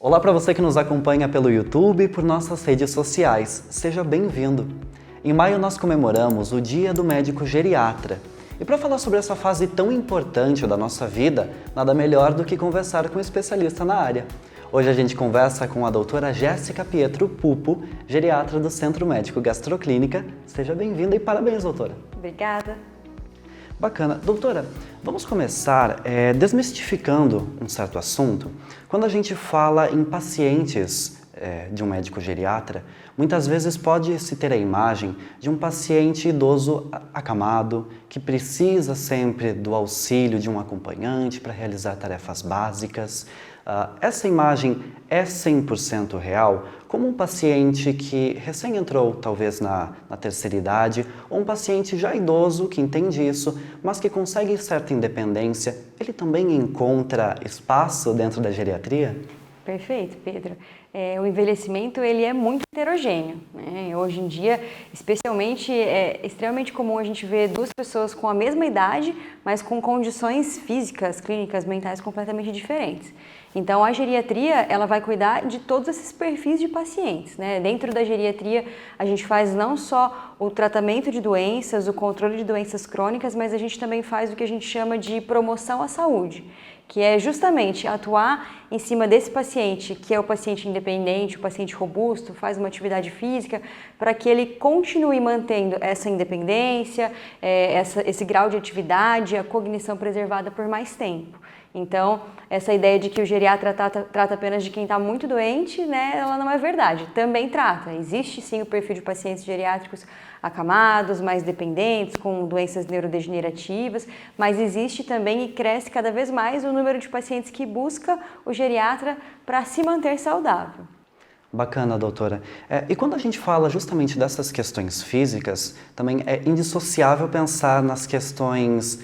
Olá para você que nos acompanha pelo YouTube e por nossas redes sociais. Seja bem-vindo! Em maio nós comemoramos o Dia do Médico Geriatra. E para falar sobre essa fase tão importante da nossa vida, nada melhor do que conversar com um especialista na área. Hoje a gente conversa com a doutora Jéssica Pietro Pupo, geriatra do Centro Médico Gastroclínica. Seja bem-vinda e parabéns, doutora! Obrigada! Bacana. Doutora, vamos começar desmistificando um certo assunto. Quando a gente fala em pacientes de um médico geriatra, muitas vezes pode-se ter a imagem de um paciente idoso acamado, que precisa sempre do auxílio de um acompanhante para realizar tarefas básicas. Essa imagem é 100% real, como um paciente que recém entrou talvez na terceira idade, ou um paciente já idoso que entende isso, mas que consegue certa independência, ele também encontra espaço dentro da geriatria? Perfeito, Pedro. O envelhecimento ele é muito heterogêneo, né? Hoje em dia, especialmente, é extremamente comum a gente ver duas pessoas com a mesma idade, mas com condições físicas, clínicas, mentais completamente diferentes. Então, a geriatria ela vai cuidar de todos esses perfis de pacientes, né? Dentro da geriatria, a gente faz não só o tratamento de doenças, o controle de doenças crônicas, mas a gente também faz o que a gente chama de promoção à saúde, que é justamente atuar em cima desse paciente, que é o paciente independente, o paciente robusto, faz uma atividade física, para que ele continue mantendo essa independência, esse grau de atividade, a cognição preservada por mais tempo. Então, essa ideia de que o geriatra trata apenas de quem está muito doente, né, ela não é verdade. Também trata. Existe sim o perfil de pacientes geriátricos acamados, mais dependentes, com doenças neurodegenerativas, mas existe também e cresce cada vez mais o número de pacientes que busca o geriatra para se manter saudável. Bacana, doutora. E quando a gente fala justamente dessas questões físicas, também é indissociável pensar nas questões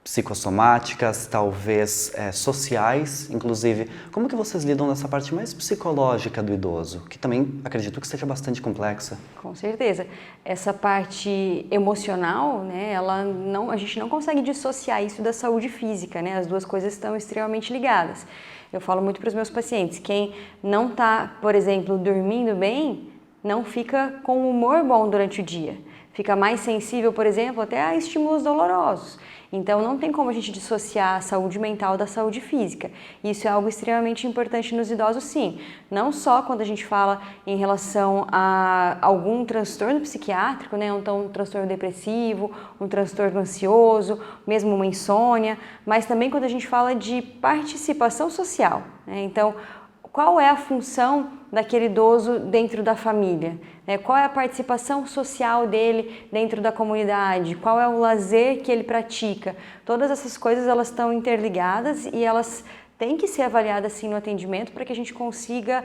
psicossomáticas, talvez sociais, inclusive. Como que vocês lidam nessa parte mais psicológica do idoso, que também acredito que seja bastante complexa? Com certeza. Essa parte emocional, né, a gente não consegue dissociar isso da saúde física, né? As duas coisas estão extremamente ligadas. Eu falo muito para os meus pacientes, quem não está, por exemplo, dormindo bem, não fica com um humor bom durante o dia. Fica mais sensível, por exemplo, até a estímulos dolorosos. Então, não tem como a gente dissociar a saúde mental da saúde física. Isso é algo extremamente importante nos idosos, sim. Não só quando a gente fala em relação a algum transtorno psiquiátrico, né? Um transtorno depressivo, um transtorno ansioso, mesmo uma insônia, mas também quando a gente fala de participação social, né? Então, qual é a função daquele idoso dentro da família? Qual é a participação social dele dentro da comunidade? Qual é o lazer que ele pratica? Todas essas coisas elas estão interligadas e elas têm que ser avaliadas assim no atendimento para que a gente consiga,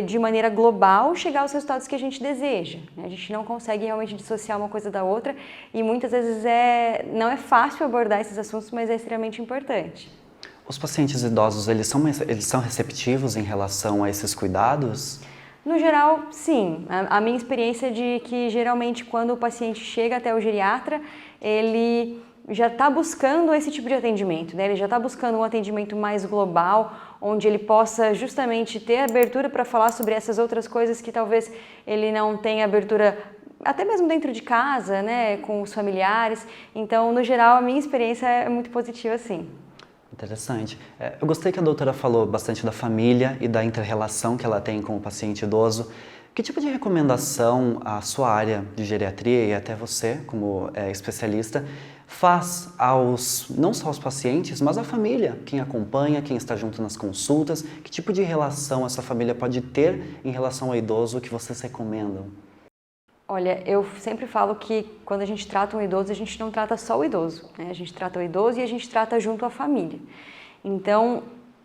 de maneira global, chegar aos resultados que a gente deseja. A gente não consegue realmente dissociar uma coisa da outra e muitas vezes não é fácil abordar esses assuntos, mas é extremamente importante. Os pacientes idosos, eles são receptivos em relação a esses cuidados? No geral, sim. A minha experiência é de que, geralmente, quando o paciente chega até o geriatra, ele já está buscando esse tipo de atendimento, né? Ele já está buscando um atendimento mais global, onde ele possa justamente ter abertura para falar sobre essas outras coisas que talvez ele não tenha abertura até mesmo dentro de casa, né, com os familiares. Então, no geral, a minha experiência é muito positiva, sim. Interessante. Eu gostei que a doutora falou bastante da família e da inter-relação que ela tem com o paciente idoso. Que tipo de recomendação a sua área de geriatria e até você, como especialista, faz não só aos pacientes, mas à família, quem acompanha, quem está junto nas consultas? Que tipo de relação essa família pode ter em relação ao idoso que vocês recomendam? Olha, eu sempre falo que quando a gente trata um idoso, a gente não trata só o idoso, né? A gente trata o idoso e a gente trata junto a família. Então,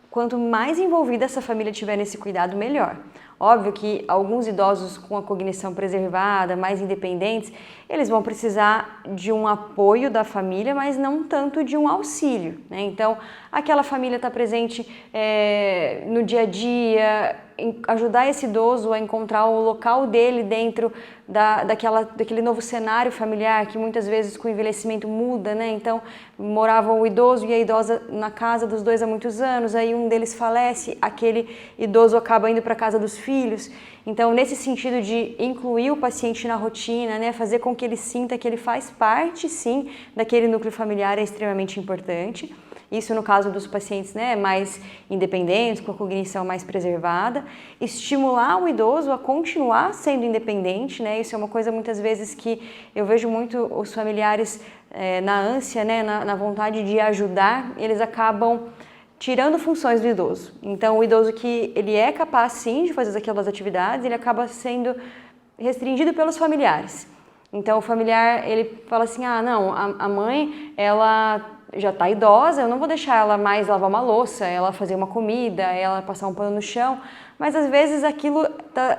quanto mais envolvida essa família tiver nesse cuidado, melhor. Óbvio que alguns idosos com a cognição preservada, mais independentes, eles vão precisar de um apoio da família, mas não tanto de um auxílio, né? Então, aquela família está presente no dia a dia, ajudar esse idoso a encontrar o local dele dentro daquele novo cenário familiar que muitas vezes com o envelhecimento muda, né? Então, morava o idoso e a idosa na casa dos dois há muitos anos, aí um deles falece, aquele idoso acaba indo para a casa dos filhos. Então, nesse sentido de incluir o paciente na rotina, né, fazer com que ele sinta que ele faz parte, sim, daquele núcleo familiar é extremamente importante. Isso no caso dos pacientes, né, mais independentes, com a cognição mais preservada. Estimular o idoso a continuar sendo independente, né, isso é uma coisa muitas vezes que eu vejo muito os familiares na ânsia, né, na vontade de ajudar, eles acabam tirando funções do idoso. Então, o idoso que ele é capaz, sim, de fazer aquelas atividades, ele acaba sendo restringido pelos familiares. Então, o familiar, ele fala assim, ah, não, a mãe, ela já está idosa, eu não vou deixar ela mais lavar uma louça, ela fazer uma comida, ela passar um pano no chão, mas às vezes aquilo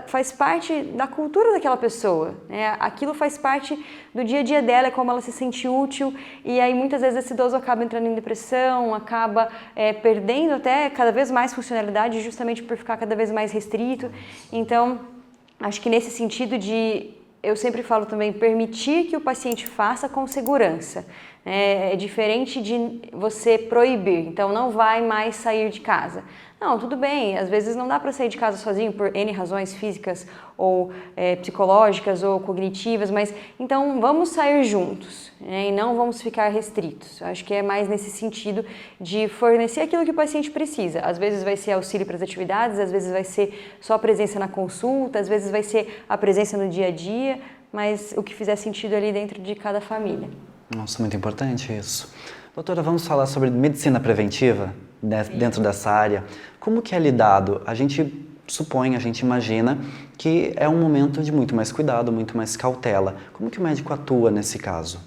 faz parte da cultura daquela pessoa, né? Aquilo faz parte do dia a dia dela, é como ela se sente útil, e aí muitas vezes esse idoso acaba entrando em depressão, acaba perdendo até cada vez mais funcionalidade justamente por ficar cada vez mais restrito. Então, acho que nesse sentido eu sempre falo também, permitir que o paciente faça com segurança. É diferente de você proibir, então não vai mais sair de casa. Não, tudo bem, às vezes não dá para sair de casa sozinho por N razões físicas ou psicológicas ou cognitivas, mas então vamos sair juntos, né, e não vamos ficar restritos. Acho que é mais nesse sentido de fornecer aquilo que o paciente precisa. Às vezes vai ser auxílio para as atividades, às vezes vai ser só a presença na consulta, às vezes vai ser a presença no dia a dia, mas o que fizer sentido ali dentro de cada família. Nossa, muito importante isso. Doutora, vamos falar sobre medicina preventiva dentro dessa área. Como que é lidado? A gente supõe, a gente imagina que é um momento de muito mais cuidado, muito mais cautela. Como que o médico atua nesse caso?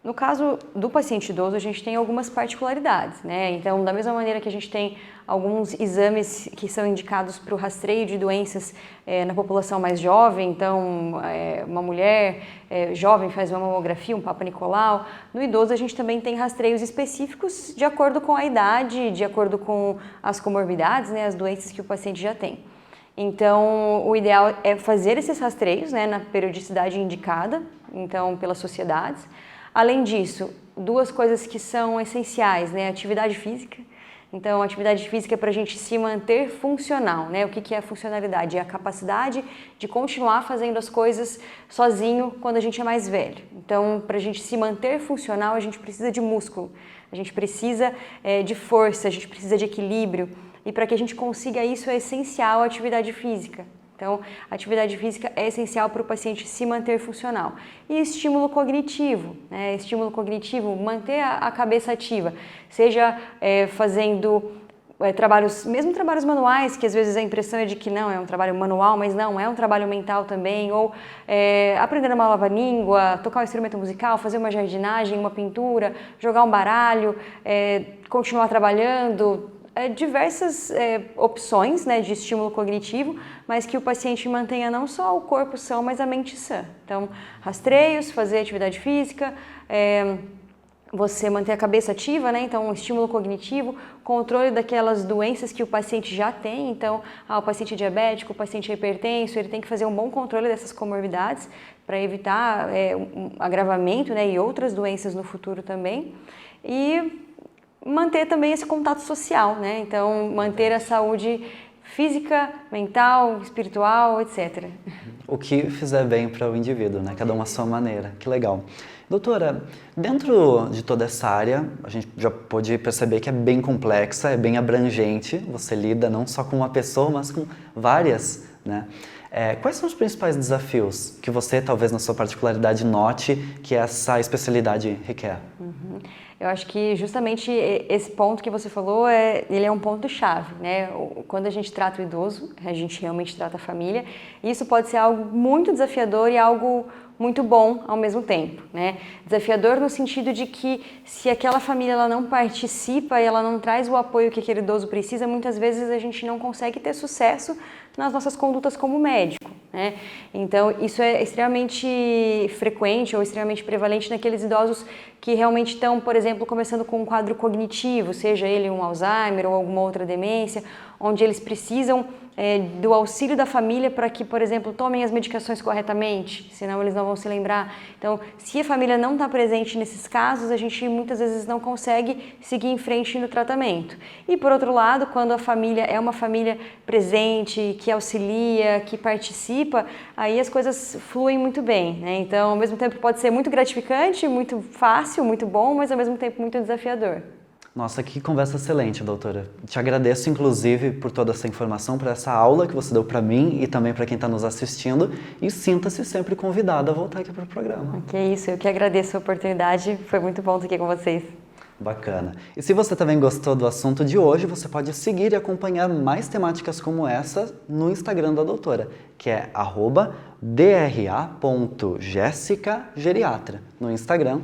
No caso do paciente idoso, a gente tem algumas particularidades, né? Então, da mesma maneira que a gente tem alguns exames que são indicados para o rastreio de doenças na população mais jovem, então, uma mulher jovem faz uma mamografia, um Papa Nicolau. No idoso, a gente também tem rastreios específicos de acordo com a idade, de acordo com as comorbidades, né, as doenças que o paciente já tem. Então, o ideal é fazer esses rastreios, né, na periodicidade indicada, então, pelas sociedades. Além disso, duas coisas que são essenciais, né? Atividade física. Então, atividade física é para a gente se manter funcional, né? O que é a funcionalidade? É a capacidade de continuar fazendo as coisas sozinho quando a gente é mais velho. Então, para a gente se manter funcional, a gente precisa de músculo, a gente precisa de força, a gente precisa de equilíbrio. E para que a gente consiga isso, é essencial a atividade física. Então, a atividade física é essencial para o paciente se manter funcional. E estímulo cognitivo, né? Estímulo cognitivo, manter a cabeça ativa, seja fazendo mesmo trabalhos manuais, que às vezes a impressão é de que não, é um trabalho manual, mas não, é um trabalho mental também, ou aprender uma nova língua, tocar um instrumento musical, fazer uma jardinagem, uma pintura, jogar um baralho, continuar trabalhando, diversas opções, né, de estímulo cognitivo, mas que o paciente mantenha não só o corpo são, mas a mente sã. Então, rastreios, fazer atividade física, você manter a cabeça ativa, né? Então, um estímulo cognitivo, controle daquelas doenças que o paciente já tem. Então, o paciente é diabético, o paciente é hipertenso, ele tem que fazer um bom controle dessas comorbidades para evitar um agravamento, né, e outras doenças no futuro também. E manter também esse contato social, né? Então, manter a saúde física, mental, espiritual, etc. O que fizer bem para o indivíduo, né? Cada um à sua maneira. Que legal. Doutora, dentro de toda essa área, a gente já pôde perceber que é bem complexa, é bem abrangente. Você lida não só com uma pessoa, mas com várias, né? Quais são os principais desafios que você, talvez na sua particularidade, note que essa especialidade requer? Eu acho que justamente esse ponto que você falou, ele é um ponto-chave, né? Quando a gente trata o idoso, a gente realmente trata a família, e isso pode ser algo muito desafiador e algo muito bom ao mesmo tempo, né? Desafiador no sentido de que se aquela família ela não participa e ela não traz o apoio que aquele idoso precisa, muitas vezes a gente não consegue ter sucesso nas nossas condutas como médico, né? Então, isso é extremamente frequente ou extremamente prevalente naqueles idosos que realmente estão, por exemplo, começando com um quadro cognitivo, seja ele um Alzheimer ou alguma outra demência, onde eles precisam do auxílio da família para que, por exemplo, tomem as medicações corretamente, senão eles não vão se lembrar. Então, se a família não está presente nesses casos, a gente muitas vezes não consegue seguir em frente no tratamento. E, por outro lado, quando a família é uma família presente, que auxilia, que participa, aí as coisas fluem muito bem, né? Então, ao mesmo tempo pode ser muito gratificante, muito fácil, muito bom, mas ao mesmo tempo muito desafiador. Nossa, que conversa excelente, doutora. Te agradeço, inclusive, por toda essa informação, por essa aula que você deu para mim e também para quem está nos assistindo. E sinta-se sempre convidada a voltar aqui para o programa. Que isso, eu que agradeço a oportunidade. Foi muito bom estar aqui com vocês. Bacana. E se você também gostou do assunto de hoje, você pode seguir e acompanhar mais temáticas como essa no Instagram da doutora, que é @dra.jessicageriatra no Instagram.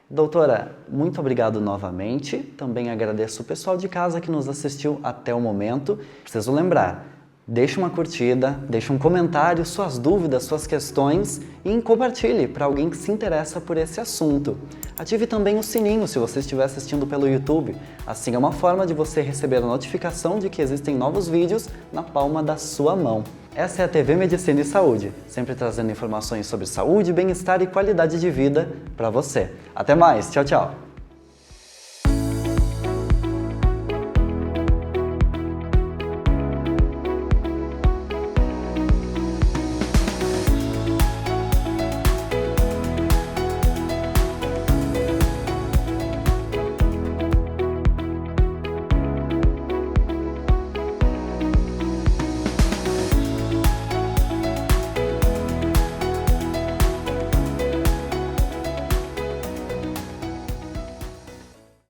Doutora, muito obrigado novamente. Também agradeço o pessoal de casa que nos assistiu até o momento. Preciso lembrar, deixe uma curtida, deixe um comentário, suas dúvidas, suas questões e compartilhe para alguém que se interessa por esse assunto. Ative também o sininho se você estiver assistindo pelo YouTube. Assim é uma forma de você receber a notificação de que existem novos vídeos na palma da sua mão. Essa é a TV Medicina e Saúde, sempre trazendo informações sobre saúde, bem-estar e qualidade de vida para você. Até mais, tchau, tchau!